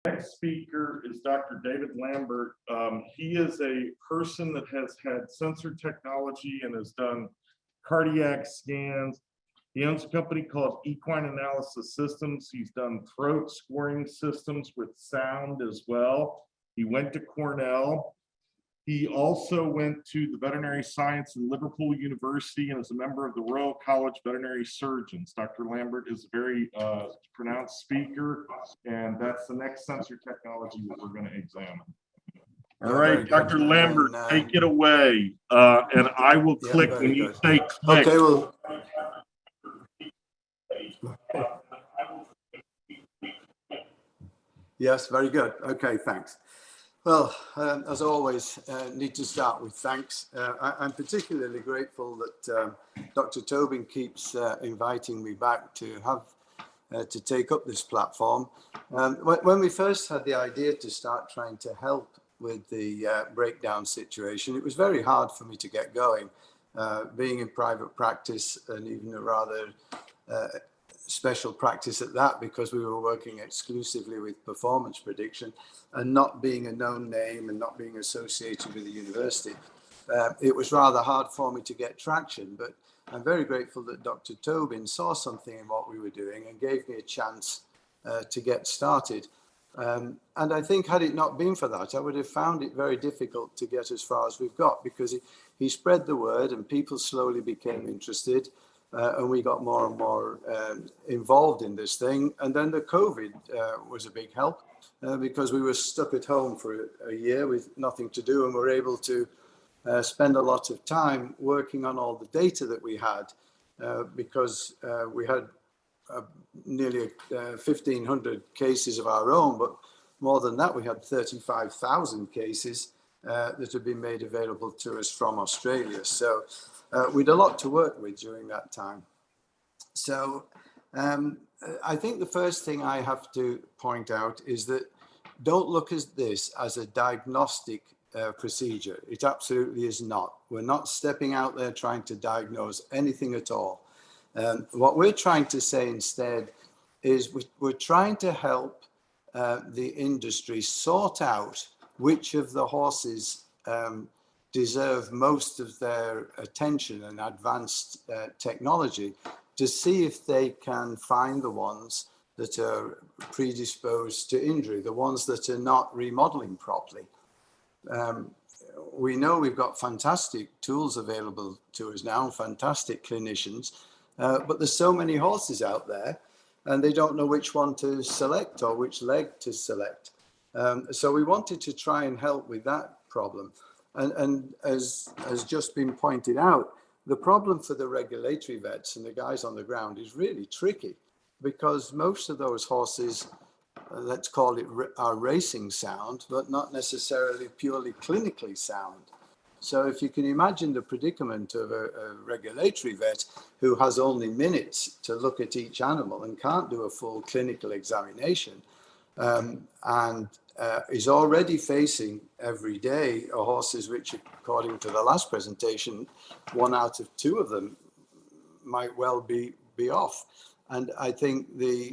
Next speaker is Dr. David Lambert. He is a person that has had sensor technology and has done cardiac scans. He owns a company called Equine Analysis Systems. He's done throat scoring systems with sound as well. He went to Cornell. He also went to the veterinary science in Liverpool University and is a member of the Royal College of Veterinary Surgeons. Dr. Lambert is a very pronounced speaker, and that's the next sensor technology that we're going to examine. All right, Dr. Lambert, take it away, and I will click when you say click. Okay, well. Yes, very good. Okay, thanks. Well, as always, need to start with thanks. I'm particularly grateful that Dr. Tobin keeps inviting me back to have to take up this platform. When we first had the idea to start trying to help with the breakdown situation, it was very hard for me to get going. Being in private practice and even a rather special practice at that, because we were working exclusively with performance prediction and not being a known name and not being associated with the university, it was rather hard for me to get traction. But I'm very grateful that Dr. Tobin saw something in what we were doing and gave me a chance to get started. And I think had it not been for that, I would have found it very difficult to get as far as we've got, because he spread the word and people slowly became interested. And we got more and more involved in this thing. And then the COVID was a big help because we were stuck at home for a year with nothing to do, and were able to spend a lot of time working on all the data that we had because we had nearly 1,500 cases of our own, but more than that, we had 35,000 cases that had been made available to us from Australia. So we had a lot to work with during that time. So I think the first thing I have to point out is that don't look at this as a diagnostic procedure. It absolutely is not. We're not stepping out there trying to diagnose anything at all. What we're trying to say instead is we're trying to help the industry sort out which of the horses deserve most of their attention and advanced technology, to see if they can find the ones that are predisposed to injury, the ones that are not remodeling properly. We know we've got fantastic tools available to us now, fantastic clinicians, but there's so many horses out there and they don't know which one to select or which leg to select. So we wanted to try and help with that problem. And as has just been pointed out, the problem for the regulatory vets and the guys on the ground is really tricky, because most of those horses, let's call it, are racing sound, but not necessarily purely clinically sound. So if you can imagine the predicament of a regulatory vet who has only minutes to look at each animal and can't do a full clinical examination, and is already facing every day horses which, according to the last presentation, 1 out of 2 of them might well be off. And I think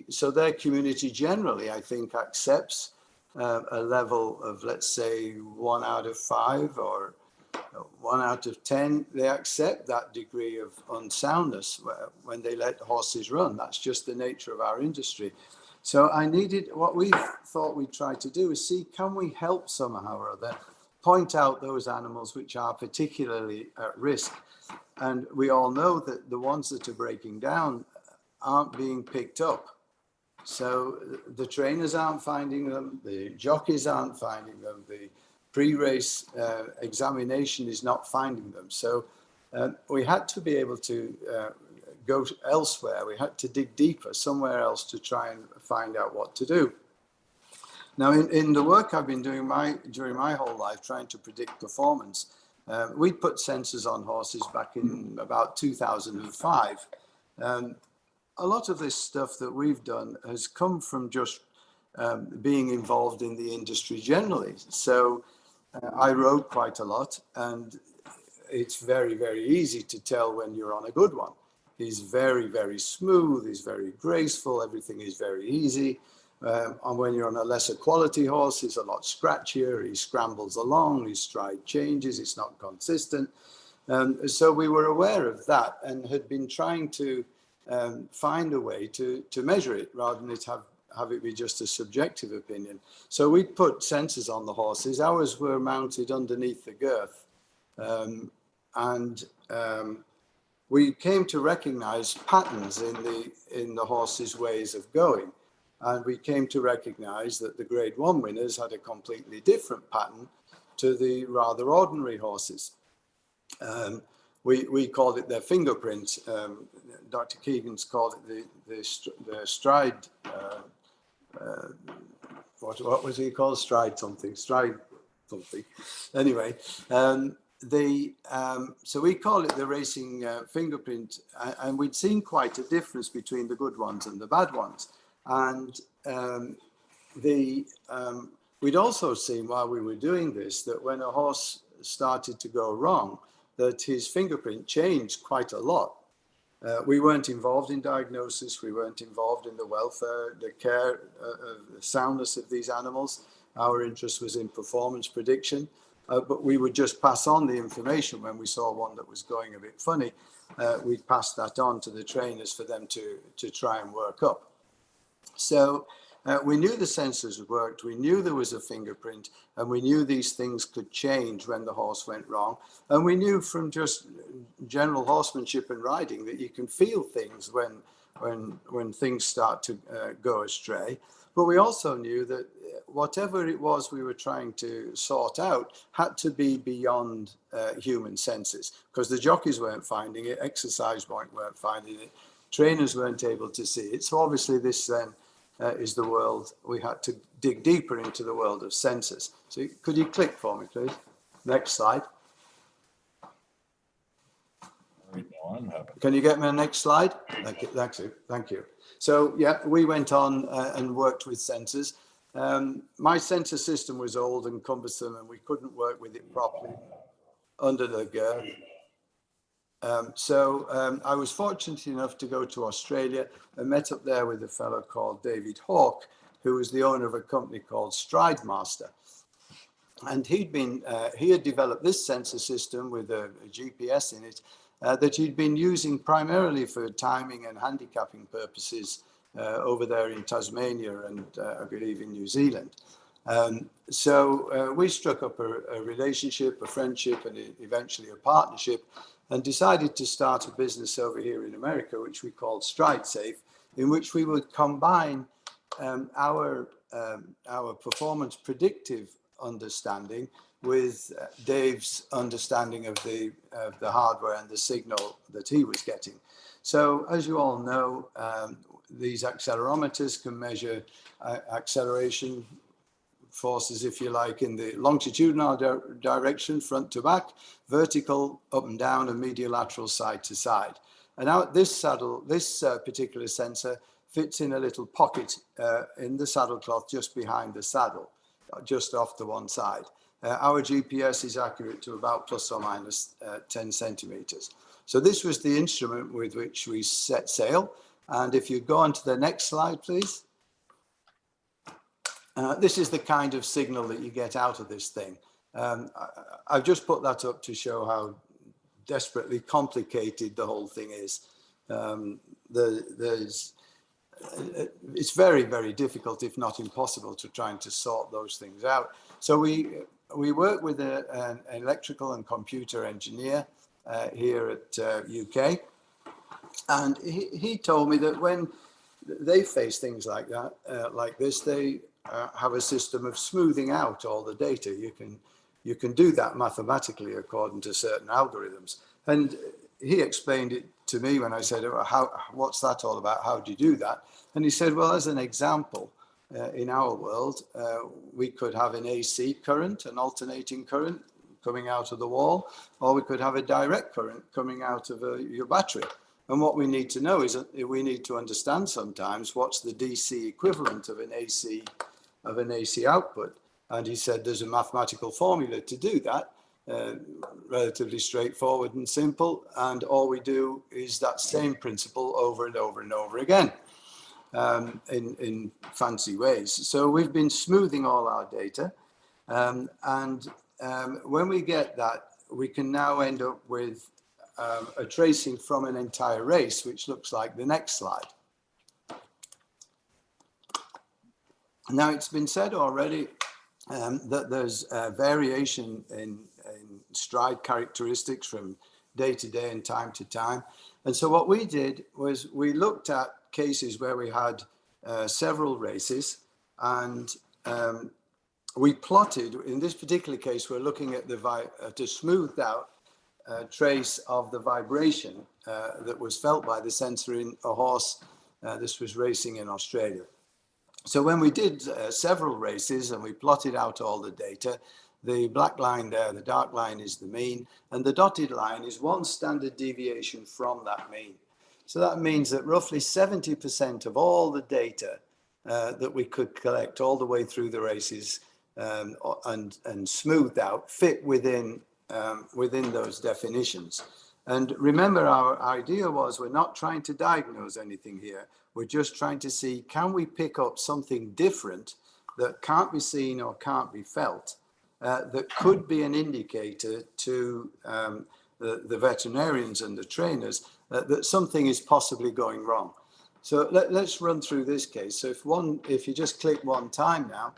so their community generally, I think, accepts a level of, let's say, 1 out of 5 or 1 out of 10. They accept that degree of unsoundness when they let horses run. That's just the nature of our industry. So what we thought we'd try to do is see, can we help somehow or other point out those animals which are particularly at risk? And we all know that the ones that are breaking down aren't being picked up. So the trainers aren't finding them, the jockeys aren't finding them, the pre-race examination is not finding them. So we had to be able to go elsewhere. We had to dig deeper somewhere else to try and find out what to do. Now, in the work I've been doing during my whole life, trying to predict performance, we put sensors on horses back in about 2005. A lot of this stuff that we've done has come from just being involved in the industry generally. So I rode quite a lot, and it's very, very easy to tell when you're on a good one. He's very, very smooth. He's very graceful. Everything is very easy. And when you're on a lesser quality horse, he's a lot scratchier, he scrambles along, his stride changes, it's not consistent. So we were aware of that and had been trying to find a way to measure it rather than have it be just a subjective opinion. So we put sensors on the horses. Ours were mounted underneath the girth. We came to recognize patterns in the horses' ways of going. And we came to recognize that the Grade 1 winners had a completely different pattern to the rather ordinary horses. We called it their fingerprint. Dr. Keegan's called it the stride. What was he called? Stride something. Anyway, so we call it the racing fingerprint, and we'd seen quite a difference between the good ones and the bad ones. And we'd also seen while we were doing this that when a horse started to go wrong, that his fingerprint changed quite a lot. We weren't involved in diagnosis. We weren't involved in the welfare, the care, the soundness of these animals. Our interest was in performance prediction, but we would just pass on the information when we saw one that was going a bit funny. We'd pass that on to the trainers for them to try and work up. So we knew the sensors worked, we knew there was a fingerprint, and we knew these things could change when the horse went wrong. And we knew from just general horsemanship and riding that you can feel things when things start to go astray. But we also knew that whatever it was we were trying to sort out had to be beyond human senses, because the jockeys weren't finding it, exercise weren't finding it, trainers weren't able to see it. So obviously this then is the world. We had to dig deeper into the world of sensors. So could you click for me, please? Next slide. Can you get me a next slide? Thank you. So yeah, we went on and worked with sensors. My sensor system was old and cumbersome, and we couldn't work with it properly under the girth. I was fortunate enough to go to Australia and met up there with a fellow called David Hawke, who was the owner of a company called Stride Master. And he had developed this sensor system with a GPS in it that he'd been using primarily for timing and handicapping purposes over there in Tasmania and I believe in New Zealand. We struck up a relationship, a friendship, and eventually a partnership, and decided to start a business over here in America, which we called Stride Safe, in which we would combine our performance predictive understanding with Dave's understanding of the hardware and the signal that he was getting. So as you all know, these accelerometers can measure acceleration forces, if you like, in the longitudinal direction, front to back, vertical, up and down, and medial-lateral, side to side. And now this particular sensor fits in a little pocket in the saddle cloth just behind the saddle, just off to one side. Our GPS is accurate to about plus or minus 10 centimeters. So this was the instrument with which we set sail. And if you go on to the next slide, please. This is the kind of signal that you get out of this thing. I've just put that up to show how desperately complicated the whole thing is. It's very, very difficult, if not impossible, to try and to sort those things out. So we work with an electrical and computer engineer here at UK. And he told me that when they face things like that, like this, they have a system of smoothing out all the data. You can do that mathematically according to certain algorithms. And he explained it to me when I said, what's that all about? How do you do that? And he said, well, as an example, in our world, we could have an AC current, an alternating current coming out of the wall, or we could have a direct current coming out of your battery. And what we need to know is we need to understand sometimes what's the DC equivalent of an AC output. And he said there's a mathematical formula to do that, relatively straightforward and simple. And all we do is that same principle over and over and over again. in fancy ways. So we've been smoothing all our data. When we get that, we can now end up with a tracing from an entire race, which looks like the next slide. Now, it's been said already that there's variation in stride characteristics from day to day and time to time. And so what we did was we looked at cases where we had several races, and we plotted, in this particular case, we're looking at the smoothed out trace of the vibration that was felt by the sensor in a horse. This was racing in Australia. So when we did several races and we plotted out all the data, the black line there, the dark line, is the mean, and the dotted line is one standard deviation from that mean. So that means that roughly 70% of all the data that we could collect all the way through the races and smoothed out fit within those definitions. And remember, our idea was we're not trying to diagnose anything here. We're just trying to see, can we pick up something different that can't be seen or can't be felt, that could be an indicator to the veterinarians and the trainers that something is possibly going wrong. So let's run through this case. So if you just click one time now.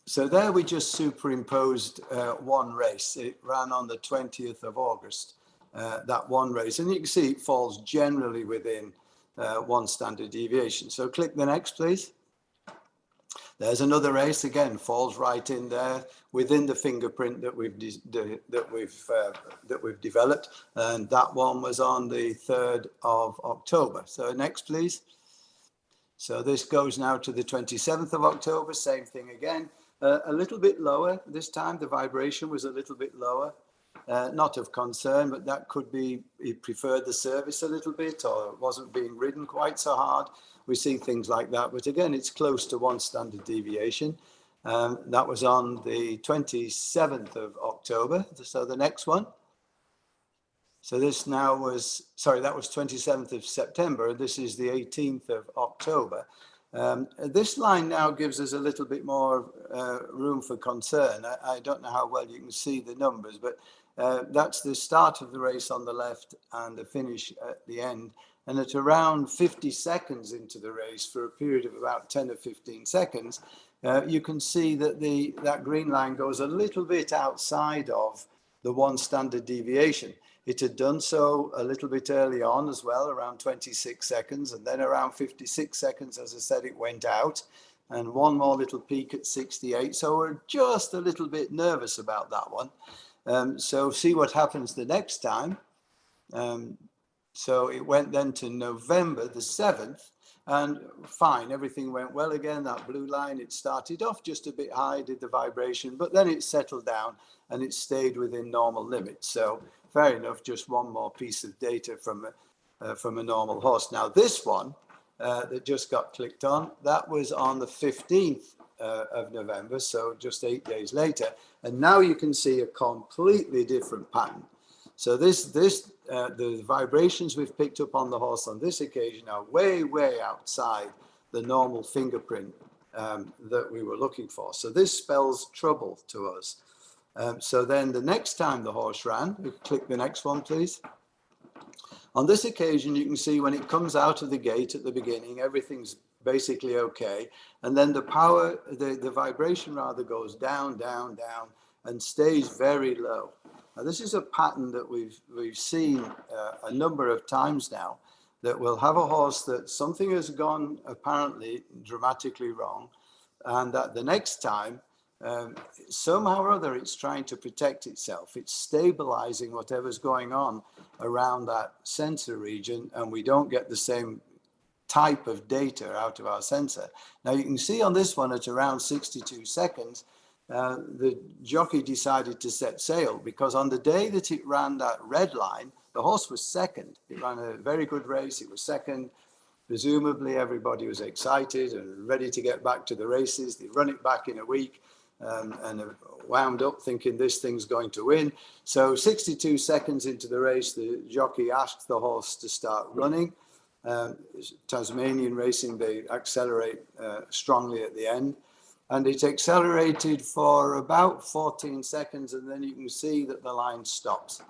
So there we just superimposed one race. It ran on the 20th of August, that one race. And you can see it falls generally within one standard deviation. So click the next, please. There's another race, again, falls right in there within the fingerprint that we've developed. And that one was on the 3rd of October. So next, please. So this goes now to the 27th of October, same thing again. A little bit lower this time. The vibration was a little bit lower, not of concern, but that could be he preferred the service a little bit or wasn't being ridden quite so hard. We see things like that, but again, it's close to one standard deviation. That was on the 27th of October. So the next one. So this now was, sorry, that was 27th of September. This is the 18th of October. This line now gives us a little bit more room for concern. I don't know how well you can see the numbers, but that's the start of the race on the left and the finish at the end. And at around 50 seconds into the race, for a period of about 10 or 15 seconds, you can see that that green line goes a little bit outside of the one standard deviation. It had done so a little bit early on as well, around 26 seconds, and then around 56 seconds, as I said, it went out, and one more little peak at 68. So we're just a little bit nervous about that one. So see what happens the next time. So it went then to November the 7th, and fine, everything went well again. That blue line, it started off just a bit high, did the vibration, but then it settled down and it stayed within normal limits. So fair enough, just one more piece of data from a normal horse. Now this one that just got clicked on, that was on the 15th of November, so just 8 days later. And now you can see a completely different pattern. So the vibrations we've picked up on the horse on this occasion are way, way outside the normal fingerprint that we were looking for. So this spells trouble to us. So then the next time the horse ran, we click the next one, please. On this occasion, you can see when it comes out of the gate at the beginning, everything's basically okay. And then the vibration rather goes down, down, down, and stays very low. Now, this is a pattern that we've seen a number of times now, that we'll have a horse that something has gone apparently dramatically wrong, and that the next time, somehow or other, it's trying to protect itself. It's stabilizing whatever's going on around that sensor region, and we don't get the same type of data out of our sensor. Now, you can see on this one at around 62 seconds, the jockey decided to set sail, because on the day that it ran that red line, the horse was second. It ran a very good race. It was second. Presumably everybody was excited and ready to get back to the races. They run it back in a week. and wound up thinking this thing's going to win. So 62 seconds into the race, the jockey asked the horse to start running. Tasmanian racing, they accelerate strongly at the end. And it accelerated for about 14 seconds, and then you can see that the line stops.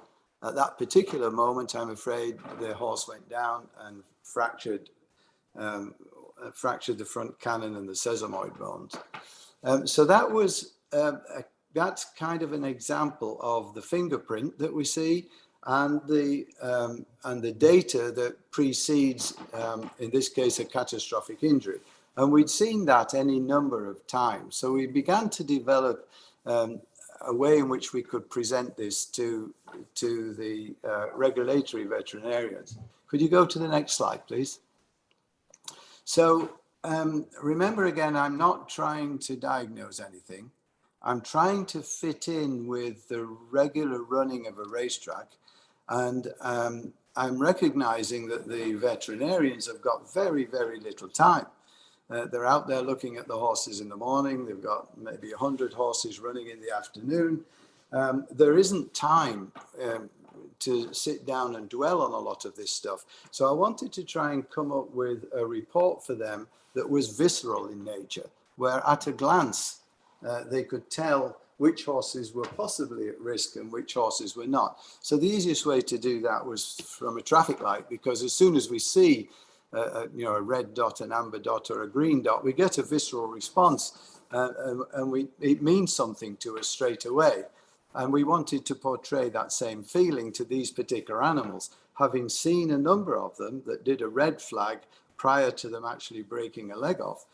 At that particular moment, I'm afraid the horse went down and fractured the front cannon and the sesamoid bones. So that was that's kind of an example of the fingerprint that we see and the data that precedes, in this case, a catastrophic injury. And we'd seen that any number of times. So we began to develop a way in which we could present this to the regulatory veterinarians. Could you go to the next slide, please? So remember again, I'm not trying to diagnose anything. I'm trying to fit in with the regular running of a racetrack. And I'm recognizing that the veterinarians have got very, very little time. They're out there looking at the horses in the morning. They've got maybe 100 horses running in the afternoon. There isn't time to sit down and dwell on a lot of this stuff. So I wanted to try and come up with a report for them that was visceral in nature, where at a glance, they could tell which horses were possibly at risk and which horses were not. So the easiest way to do that was from a traffic light, because as soon as we see a red dot, an amber dot, or a green dot, we get a visceral response, and it means something to us straight away. And we wanted to portray that same feeling to these particular animals. Having seen a number of them that did a red flag prior to them actually breaking a leg off,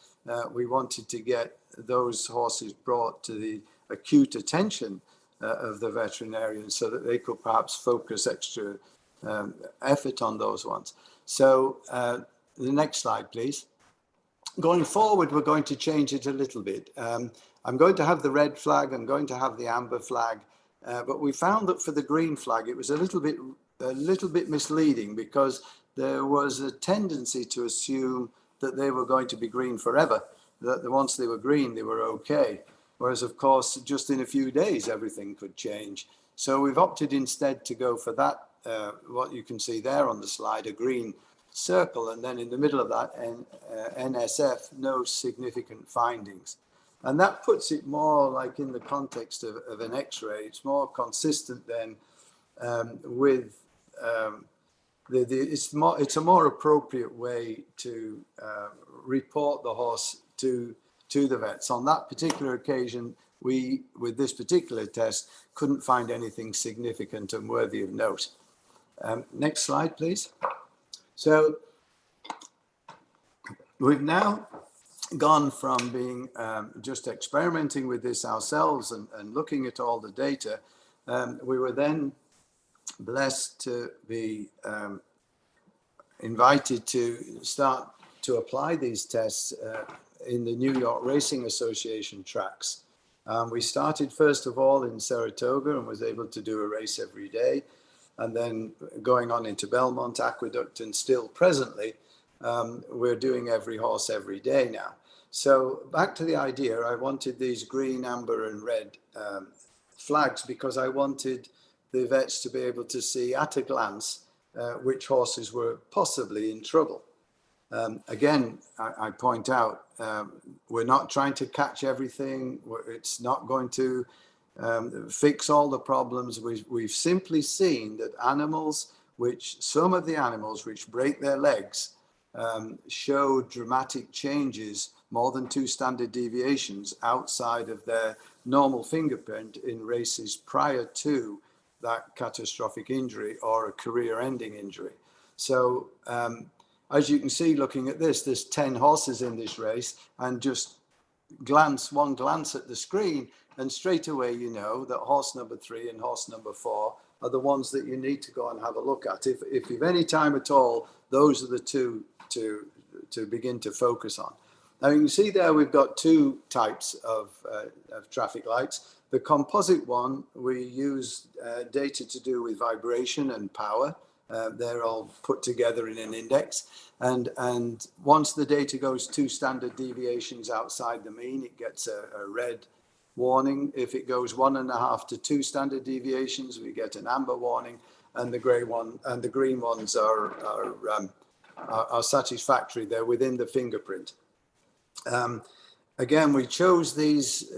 we wanted to get those horses brought to the acute attention of the veterinarian so that they could perhaps focus extra effort on those ones. So the next slide, please. Going forward, we're going to change it a little bit. I'm going to have the red flag, I'm going to have the amber flag, but we found that for the green flag, it was a little bit misleading, because there was a tendency to assume that they were going to be green forever, that once they were green, they were okay. Whereas, of course, just in a few days, everything could change. So we've opted instead to go for that, what you can see there on the slide, a green circle, and then in the middle of that, NSF, no significant findings. And that puts it more like in the context of an X-ray. It's more consistent then with it's a more appropriate way to report the horse to the vets. On that particular occasion, we, with this particular test, couldn't find anything significant and worthy of note. Next slide, please. So we've now gone from being just experimenting with this ourselves and looking at all the data. We were then blessed to be invited to start to apply these tests in the New York Racing Association tracks. We started first of all in Saratoga and was able to do a race every day, and then going on into Belmont, Aqueduct, and still presently we're doing every horse every day now. So back to the idea, I wanted these green, amber and red flags because I wanted the vets to be able to see at a glance which horses were possibly in trouble. Again, I point out, we're not trying to catch everything. It's not going to fix all the problems. We've simply seen that some of the animals which break their legs show dramatic changes, more than 2 standard deviations outside of their normal fingerprint in races prior to that catastrophic injury or a career-ending injury. So as you can see, looking at this, there's 10 horses in this race, and just one glance at the screen, and straight away you know that horse number 3 and horse number 4 are the ones that you need to go and have a look at. If you've any time at all, those are the two to begin to focus on. Now you can see there we've got 2 types of traffic lights. The composite one, we use data to do with vibration and power. They're all put together in an index. And once the data goes 2 standard deviations outside the mean, it gets a red warning. If it goes 1.5 to 2 standard deviations, we get an amber warning, and the green ones are satisfactory. They're within the fingerprint. Again, we chose these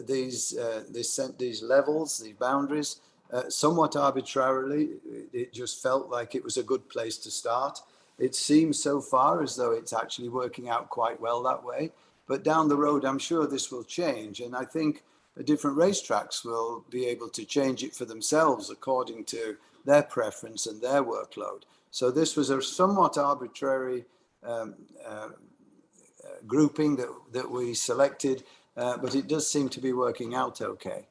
levels, these boundaries, somewhat arbitrarily. It just felt like it was a good place to start. It seems so far as though it's actually working out quite well that way. But down the road, I'm sure this will change. And I think the different racetracks will be able to change it for themselves according to their preference and their workload. So this was a somewhat arbitrary grouping that we selected, but it does seem to be working out okay.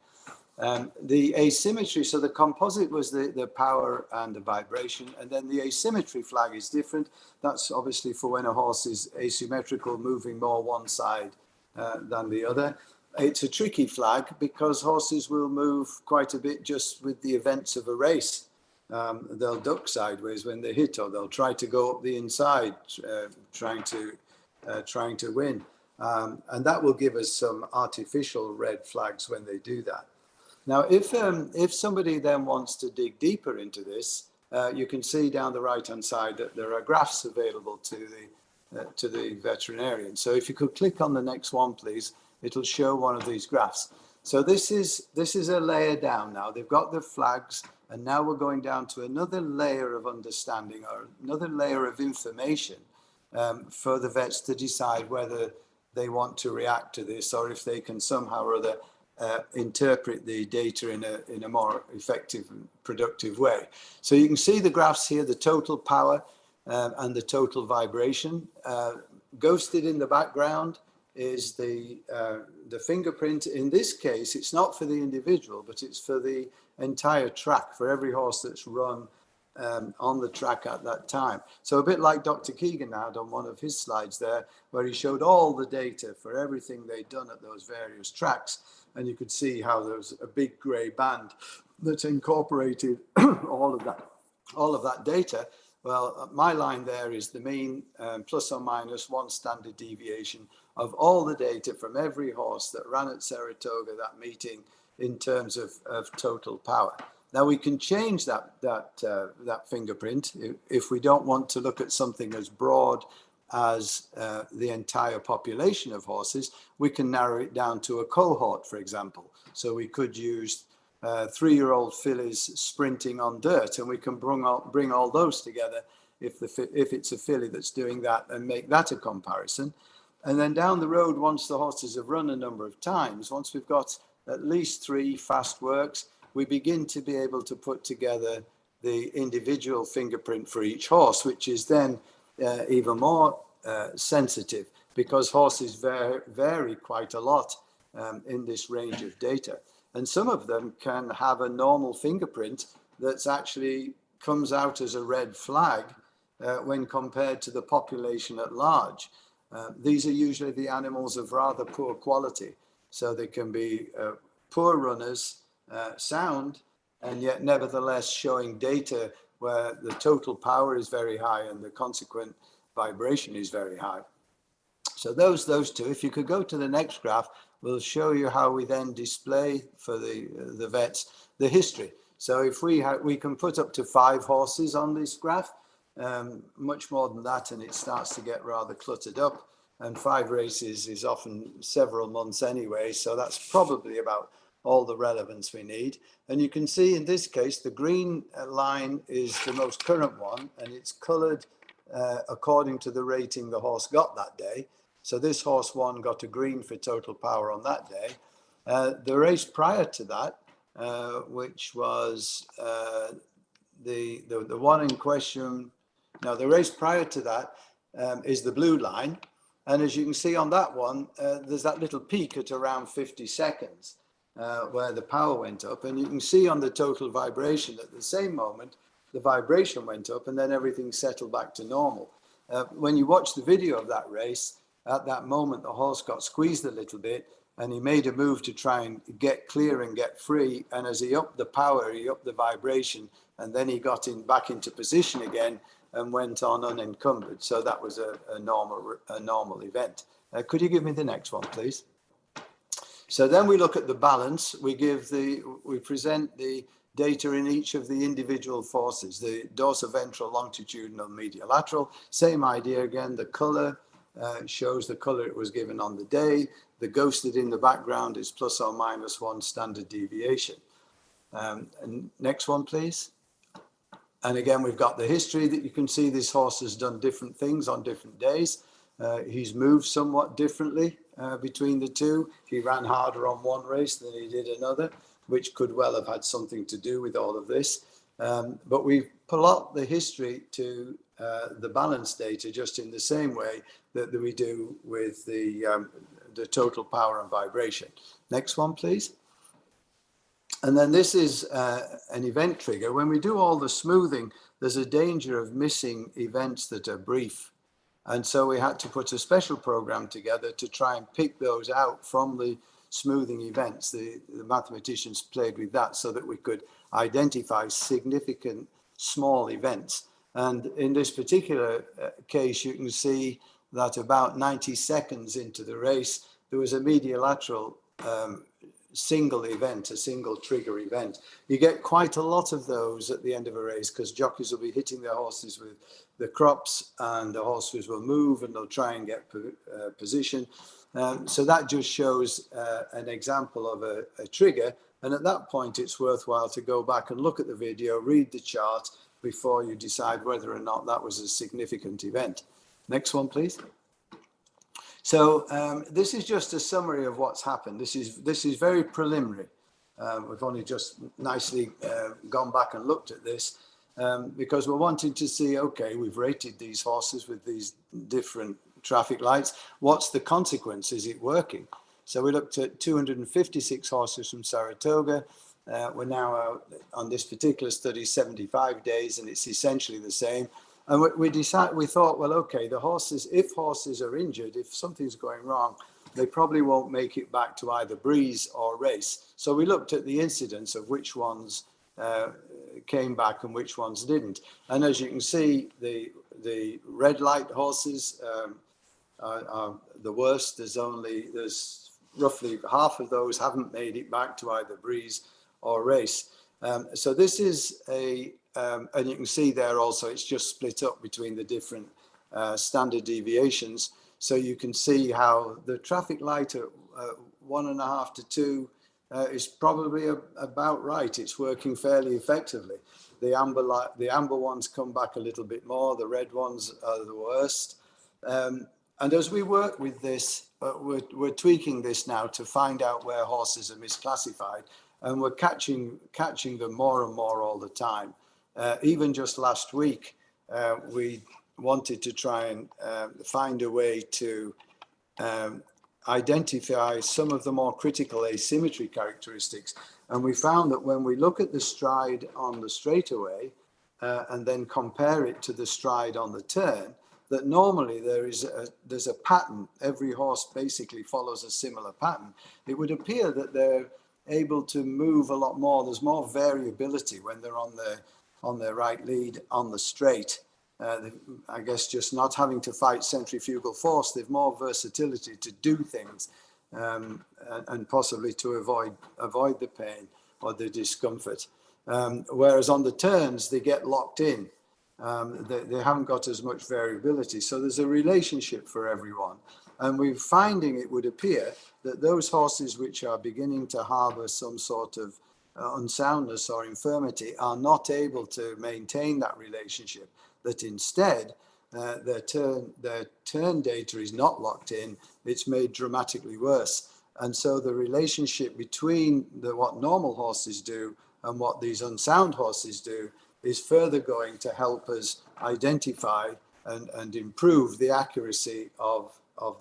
The asymmetry, so the composite was the power and the vibration, and then the asymmetry flag is different. That's obviously for when a horse is asymmetrical, moving more one side than the other. It's a tricky flag because horses will move quite a bit just with the events of a race. They'll duck sideways when they hit, or they'll try to go up the inside, trying to win. And that will give us some artificial red flags when they do that. Now, if somebody then wants to dig deeper into this, you can see down the right-hand side that there are graphs available to the veterinarian. So if you could click on the next one, please, it'll show one of these graphs. So this is a layer down now. They've got the flags, and now we're going down to another layer of understanding, or another layer of information for the vets to decide whether they want to react to this, or if they can somehow or other interpret the data in a more effective and productive way. So you can see the graphs here, the total power and the total vibration. Ghosted in the background is the fingerprint. In this case, it's not for the individual, but it's for the entire track, for every horse that's run on the track at that time. So a bit like Dr. Keegan had on one of his slides there, where he showed all the data for everything they'd done at those various tracks. And you could see how there was a big grey band that incorporated all of that data. Well, my line there is the mean plus or minus 1 standard deviation of all the data from every horse that ran at Saratoga that meeting in terms of total power. Now we can change that fingerprint if we don't want to look at something as broad as the entire population of horses. We can narrow it down to a cohort, for example. So we could use 3-year-old fillies sprinting on dirt, and we can bring all those together if it's a filly that's doing that, and make that a comparison. And then down the road, once the horses have run a number of times, once we've got at least 3 fast works, we begin to be able to put together the individual fingerprint for each horse, which is then even more sensitive, because horses vary quite a lot in this range of data. And some of them can have a normal fingerprint that's actually comes out as a red flag when compared to the population at large. These are usually the animals of rather poor quality. So they can be poor runners, sound, and yet nevertheless showing data where the total power is very high and the consequent vibration is very high. So those two, if you could go to the next graph, will show you how we then display for the vets the history. So if we can put up to 5 horses on this graph, much more than that, and it starts to get rather cluttered up. And 5 races is often several months anyway, so that's probably about all the relevance we need. And you can see in this case, the green line is the most current one, and it's colored according to the rating the horse got that day. So this horse 1 got a green for total power on that day. The race prior to that, which was the one in question, now the race prior to that is the blue line. And as you can see on that one, there's that little peak at around 50 seconds where the power went up. And you can see on the total vibration at the same moment, the vibration went up and then everything settled back to normal. When you watch the video of that race, at that moment, the horse got squeezed a little bit and he made a move to try and get clear and get free. And as he upped the power, he upped the vibration, and then he got back into position again and went on unencumbered. So that was a normal event. Could you give me the next one, please? So then we look at the balance. We present the data in each of the individual forces, the dorsiventral, longitudinal, mediolateral. Same idea again. The color shows the color it was given on the day. The ghosted in the background is plus or minus 1 standard deviation. And next one, please. And again, we've got the history that you can see this horse has done different things on different days. He's moved somewhat differently between the two. He ran harder on one race than he did another, which could well have had something to do with all of this. But we plot the history to the balance data just in the same way that we do with the total power and vibration. Next one, please. And then this is an event trigger. When we do all the smoothing, there's a danger of missing events that are brief. And so we had to put a special program together to try and pick those out from the smoothing events. The mathematicians played with that so that we could identify significant small events. And in this particular case, you can see that about 90 seconds into the race, there was a mediolateral single event, a single trigger event. You get quite a lot of those at the end of a race because jockeys will be hitting their horses with the crops and the horses will move and they'll try and get position. So that just shows an example of a trigger. And at that point, it's worthwhile to go back and look at the video, read the chart before you decide whether or not that was a significant event. Next one, please. So this is just a summary of what's happened. This is very preliminary. We've only just nicely gone back and looked at this because we're wanting to see, okay, we've rated these horses with these different traffic lights. What's the consequence? Is it working? So we looked at 256 horses from Saratoga. We're now on this particular study 75 days, and it's essentially the same. And we thought, well, okay, the horses, if horses are injured, if something's going wrong, they probably won't make it back to either breeze or race. So we looked at the incidence of which ones came back and which ones didn't. And as you can see, the red light horses are the worst. There's roughly half of those haven't made it back to either breeze or race. So this is and you can see there also, it's just split up between the different standard deviations. So you can see how the traffic light at 1.5 to 2 is probably about right. It's working fairly effectively. The amber ones come back a little bit more. The red ones are the worst. And as we work with this, we're tweaking this now to find out where horses are misclassified, and we're catching them more and more all the time. Even just last week, we wanted to try and find a way to identify some of the more critical asymmetry characteristics. And we found that when we look at the stride on the straightaway and then compare it to the stride on the turn, that normally there's a pattern. Every horse basically follows a similar pattern. It would appear that they're able to move a lot more. There's more variability when they're on their right lead on the straight. I guess just not having to fight centrifugal force, they've more versatility to do things and possibly to avoid the pain or the discomfort. Whereas on the turns, they get locked in. They haven't got as much variability. So there's a relationship for everyone. And we're finding, it would appear, that those horses which are beginning to harbor some sort of unsoundness or infirmity are not able to maintain that relationship, that instead their turn data is not locked in, it's made dramatically worse. And so the relationship between what normal horses do and what these unsound horses do is further going to help us identify and improve the accuracy of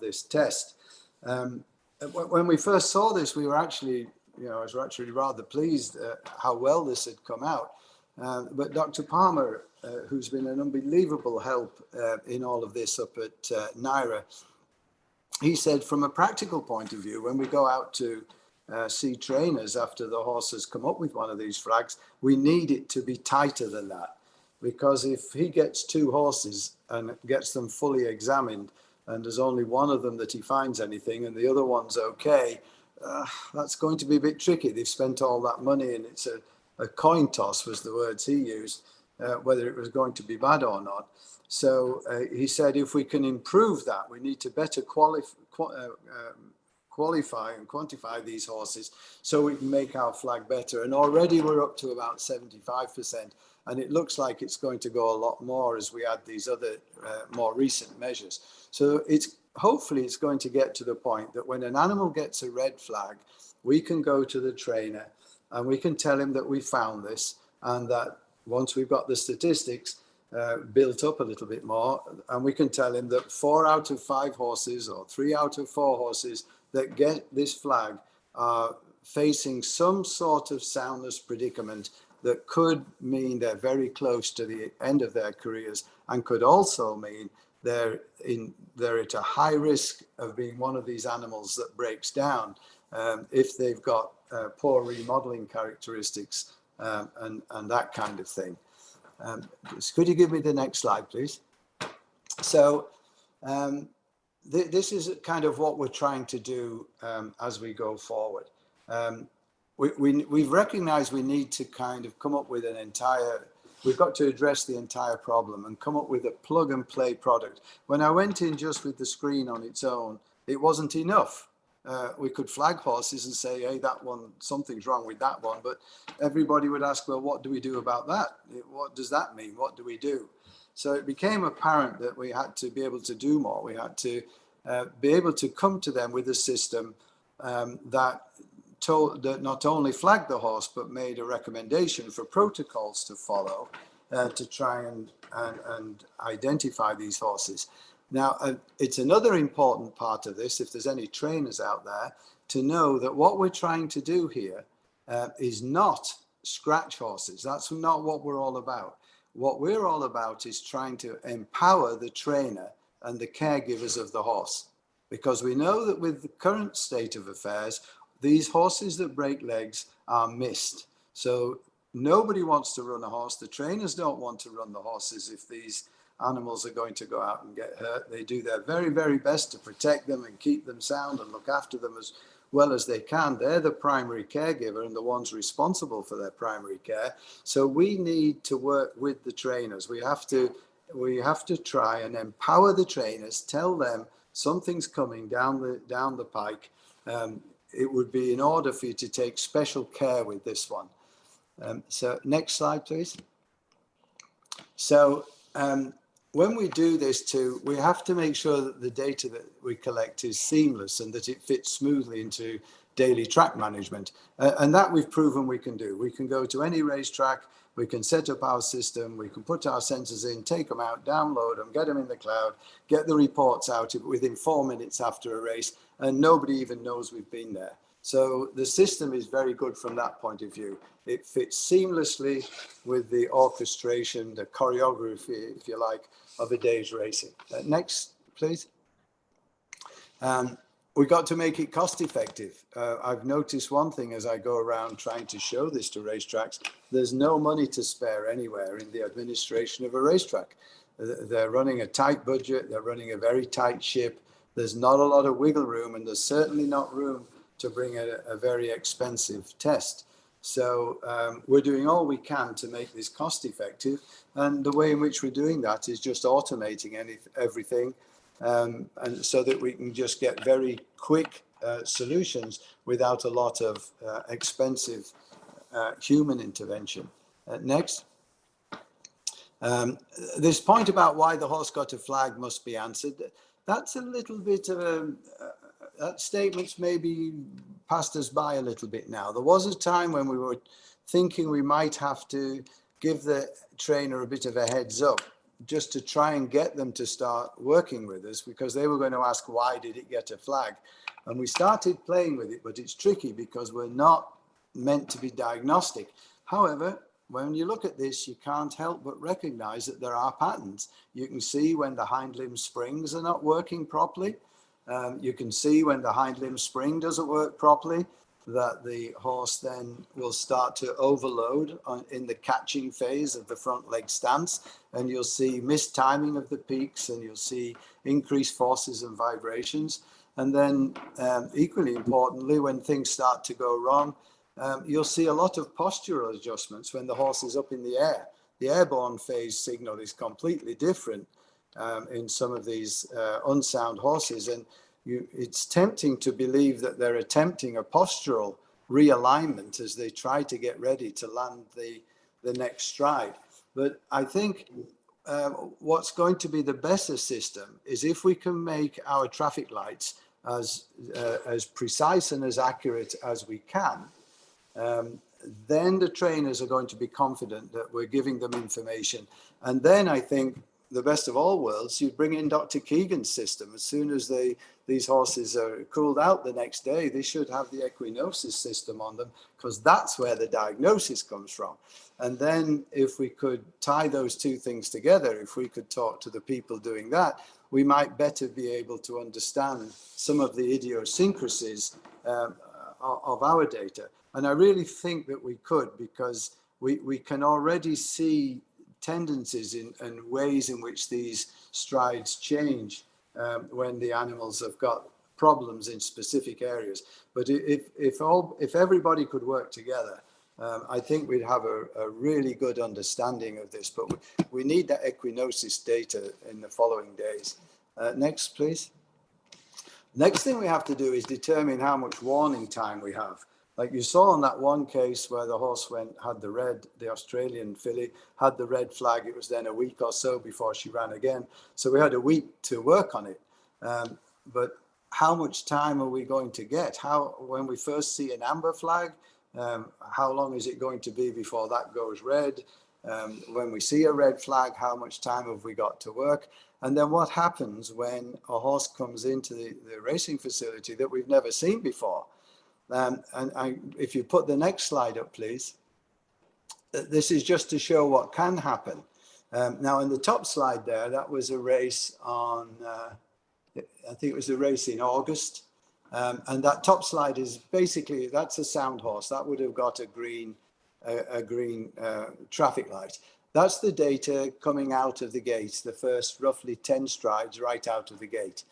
this test. When we first saw this, we were actually, I was actually rather pleased at how well this had come out. But Dr. Palmer, who's been an unbelievable help in all of this up at NIRA, he said, from a practical point of view, when we go out to see trainers after the horse has come up with one of these flags, we need it to be tighter than that. Because if he gets 2 horses and gets them fully examined, and there's only one of them that he finds anything and the other one's okay, that's going to be a bit tricky. They've spent all that money, and it's a coin toss was the words he used, whether it was going to be bad or not. So he said, if we can improve that, we need to better qualify and quantify these horses so we can make our flag better. And already we're up to about 75%. And it looks like it's going to go a lot more as we add these other more recent measures. So hopefully it's going to get to the point that when an animal gets a red flag, we can go to the trainer and we can tell him that we found this, and that once we've got the statistics built up a little bit more, and we can tell him that 4 out of 5 horses or 3 out of 4 horses that get this flag are facing some sort of soundness predicament that could mean they're very close to the end of their careers, and could also mean they're at a high risk of being one of these animals that breaks down if they've got poor remodeling characteristics and that kind of thing. Could you give me the next slide, please? So this is kind of what we're trying to do as we go forward. We've recognized we need to kind of come up with we've got to address the entire problem and come up with a plug and play product. When I went in just with the screen on its own, it wasn't enough. We could flag horses and say, hey, that one, something's wrong with that one. But everybody would ask, well, what do we do about that? What does that mean? What do we do? So it became apparent that we had to be able to do more. We had to be able to come to them with a system that not only flagged the horse, but made a recommendation for protocols to follow to try and identify these horses. Now, it's another important part of this, if there's any trainers out there, to know that what we're trying to do here is not scratch horses. That's not what we're all about. What we're all about is trying to empower the trainer and the caregivers of the horse, because we know that with the current state of affairs, these horses that break legs are missed. So nobody wants to run a horse. The trainers don't want to run the horses if these animals are going to go out and get hurt. They do their very, very best to protect them and keep them sound and look after them as well as they can. They're the primary caregiver and the ones responsible for their primary care. So we need to work with the trainers. We have to try and empower the trainers, tell them something's coming down the pike. It would be in order for you to take special care with this one. So next slide, please. So when we do this too, we have to make sure that the data that we collect is seamless and that it fits smoothly into daily track management. And that we've proven we can do. We can go to any racetrack, we can set up our system, we can put our sensors in, take them out, download them, get them in the cloud, get the reports out within 4 minutes after a race, and nobody even knows we've been there. So the system is very good from that point of view. It fits seamlessly with the orchestration, the choreography, if you like, of a day's racing. Next, please. We've got to make it cost effective. I've noticed one thing as I go around trying to show this to racetracks, there's no money to spare anywhere in the administration of a racetrack. They're running a tight budget, they're running a very tight ship. There's not a lot of wiggle room, and there's certainly not room to bring a very expensive test. So we're doing all we can to make this cost effective. And the way in which we're doing that is just automating everything, and so that we can just get very quick solutions without a lot of expensive human intervention. Next. This point about why the horse got a flag must be answered. That's a little bit of that statement's maybe passed us by a little bit now. There was a time when we were thinking we might have to give the trainer a bit of a heads up just to try and get them to start working with us, because they were going to ask, why did it get a flag? And we started playing with it, but it's tricky because we're not meant to be diagnostic. However, when you look at this, you can't help but recognize that there are patterns. You can see when the hind limb springs are not working properly. You can see when the hind limb spring doesn't work properly, that the horse then will start to overload in the catching phase of the front leg stance, and you'll see mistiming of the peaks, and you'll see increased forces and vibrations. And then equally importantly, when things start to go wrong, you'll see a lot of postural adjustments when the horse is up in the air. The airborne phase signal is completely different in some of these unsound horses. And it's tempting to believe that they're attempting a postural realignment as they try to get ready to land the next stride. But I think what's going to be the better system is if we can make our traffic lights as precise and as accurate as we can, then the trainers are going to be confident that we're giving them information. And then I think the best of all worlds, you bring in Dr. Keegan's system. As soon as these horses are cooled out the next day, they should have the equinosis system on them, because that's where the diagnosis comes from. And then if we could tie those two things together, if we could talk to the people doing that, we might better be able to understand some of the idiosyncrasies of our data. And I really think that we could, because we can already see tendencies and ways in which these strides change when the animals have got problems in specific areas. But if everybody could work together, I think we'd have a really good understanding of this. But we need that equinosis data in the following days. Next, please. Next thing we have to do is determine how much warning time we have. Like you saw in that one case where the horse had the Australian filly had the red flag. It was then a week or so before she ran again. So we had a week to work on it. But how much time are we going to get? When we first see an amber flag, how long is it going to be before that goes red? When we see a red flag, how much time have we got to work? And then what happens when a horse comes into the racing facility that we've never seen before? If you put the next slide up, please. This is just to show what can happen. Now, in the top slide there, that was a race on, I think it was a race in August. And that top slide is basically, that's a sound horse. That would have got a green traffic light. That's the data coming out of the gate, the first roughly 10 strides right out of the gate.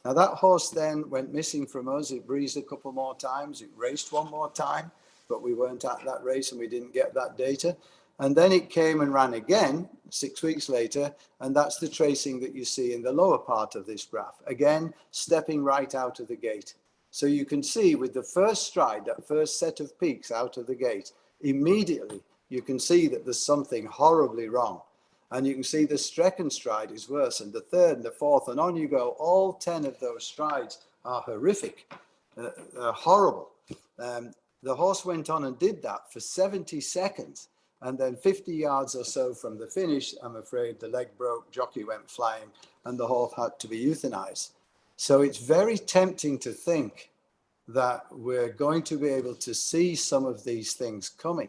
Now that horse then went missing from us. It breezed a couple more times. It raced one more time, but we weren't at that race and we didn't get that data. And then it came and ran again 6 weeks later. And that's the tracing that you see in the lower part of this graph. Again, stepping right out of the gate. So you can see with the first stride, that first set of peaks out of the gate, immediately you can see that there's something horribly wrong. And you can see the second stride is worse, and the third and the fourth, and on you go. All 10 of those strides are horrific, horrible. The horse went on and did that for 70 seconds. And then 50 yards or so from the finish, I'm afraid the leg broke, jockey went flying, and the horse had to be euthanized. So it's very tempting to think that we're going to be able to see some of these things coming.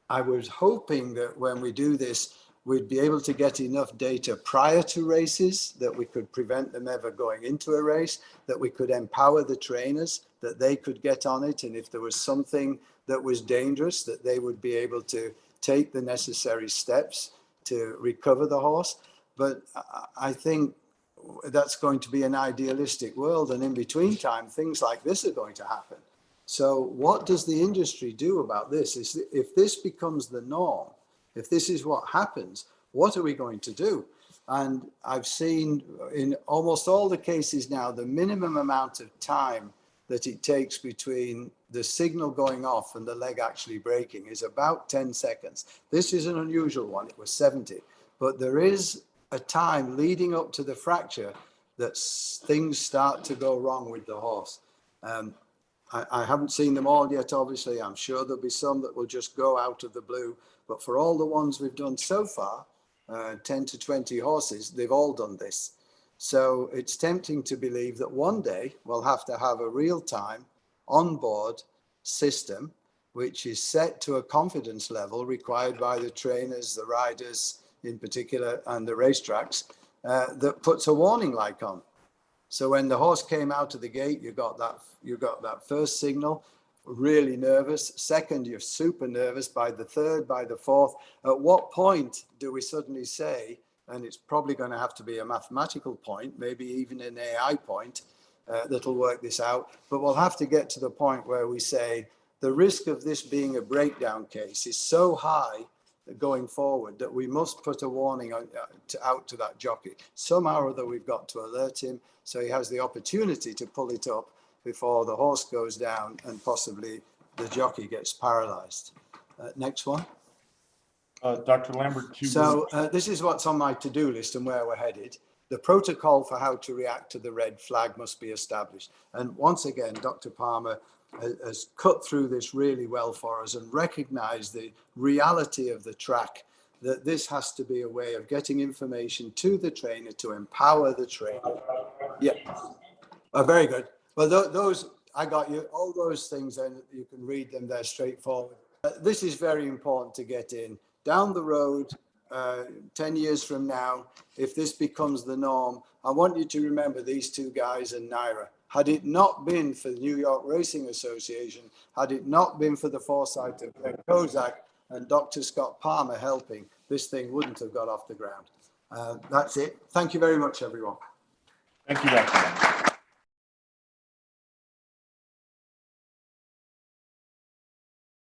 I was hoping that when we do this, we'd be able to get enough data prior to races that we could prevent them ever going into a race, that we could empower the trainers, that they could get on it. And if there was something that was dangerous, that they would be able to take the necessary steps to recover the horse. But I think that's going to be an idealistic world. And in between time, things like this are going to happen. So what does the industry do about this? If this becomes the norm, if this is what happens, what are we going to do? And I've seen in almost all the cases now, the minimum amount of time that it takes between the signal going off and the leg actually breaking is about 10 seconds. This is an unusual one, it was 70. But there is a time leading up to the fracture that things start to go wrong with the horse. I haven't seen them all yet, obviously. I'm sure there'll be some that will just go out of the blue. But for all the ones we've done so far, 10 to 20 horses, they've all done this. So it's tempting to believe that one day we'll have to have a real-time onboard system which is set to a confidence level required by the trainers, the riders in particular, and the racetracks, that puts a warning light on. So when the horse came out of the gate, you got that first signal, really nervous. Second, you're super nervous. By the third, by the fourth, at what point do we suddenly say, and it's probably going to have to be a mathematical point, maybe even an AI point that'll work this out. But we'll have to get to the point where we say the risk of this being a breakdown case is so high going forward that we must put a warning out to that jockey. Somehow or other we've got to alert him so he has the opportunity to pull it up before the horse goes down and possibly the jockey gets paralyzed. Next one. Dr. Lambert, So this is what's on my to-do list and where we're headed. The protocol for how to react to the red flag must be established. And once again, Dr. Palmer has cut through this really well for us and recognized the reality of the track, that this has to be a way of getting information to the trainer to empower the trainer. Yeah, very good. Well, those, I got you, all those things, and you can read them, they're straightforward. This is very important to get in. Down the road, 10 years from now, if this becomes the norm, I want you to remember these two guys and Naira. Had it not been for the New York Racing Association, had it not been for the foresight of Greg Kozak and Dr. Scott Palmer helping, this thing wouldn't have got off the ground. That's it. Thank you very much, everyone. thank you, Dr. Lambert.